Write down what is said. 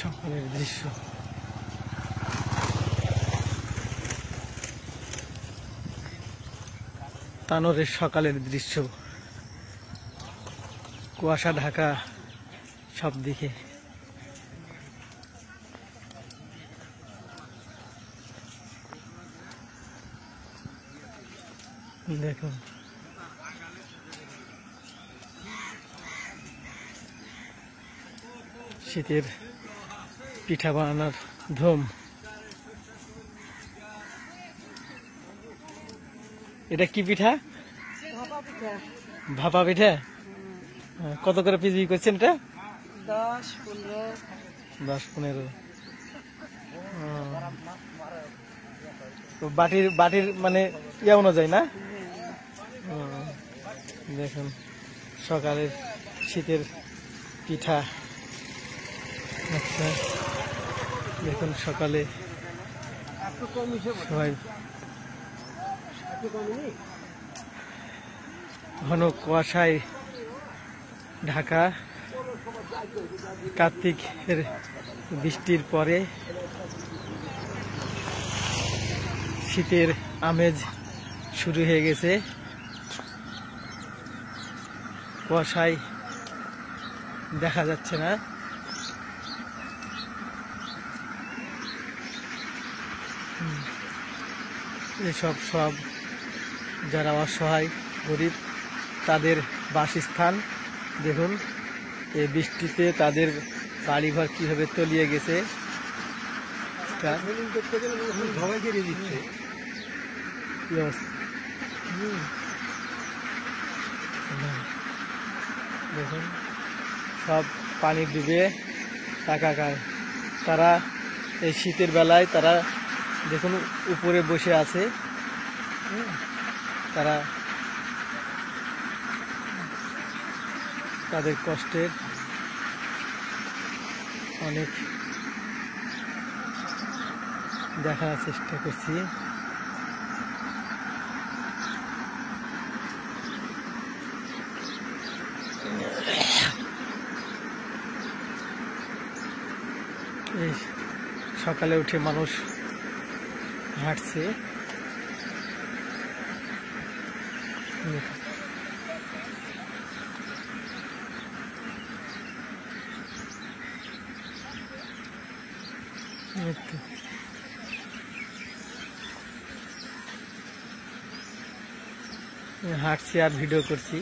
সকালের দৃশ্য। তানোরের সকালের দৃশ্য, কুয়াশা ঢাকা সব দিকে। দেখুন শীতের পিঠা বানানোর ধুম। এটা কি পিঠা? ভাপা পিঠা। কত করে পিস বিক্রি করছেন এটা? 10-15। তো বাটির মানে ইয়া অনুযায়ী না? দেখুন সকালের শীতের পিঠা। আচ্ছা দেখুন সকালে সবাই ঘন কুয়াশায় ঢাকা। কার্তিকের বৃষ্টির পরে শীতের আমেজ শুরু হয়ে গেছে। কুয়াশায় দেখা যাচ্ছে না। এসব সব যারা অসহায় গরিব তাদের বাসস্থান। দেখুন এই বৃষ্টিতে তাদের বাড়িঘর কিভাবে তলিয়ে গেছে। দেখুন সব পানি ডুবে একাকার। তারা এই শীতের বেলায় তারা দেখুন উপরে বসে আছে। তারা তাদের কষ্টের অনেক দেখার চেষ্টা করছি। এই সকালে উঠে মানুষ হাঁটছে। হাঁটছি আর ভিডিও করছি।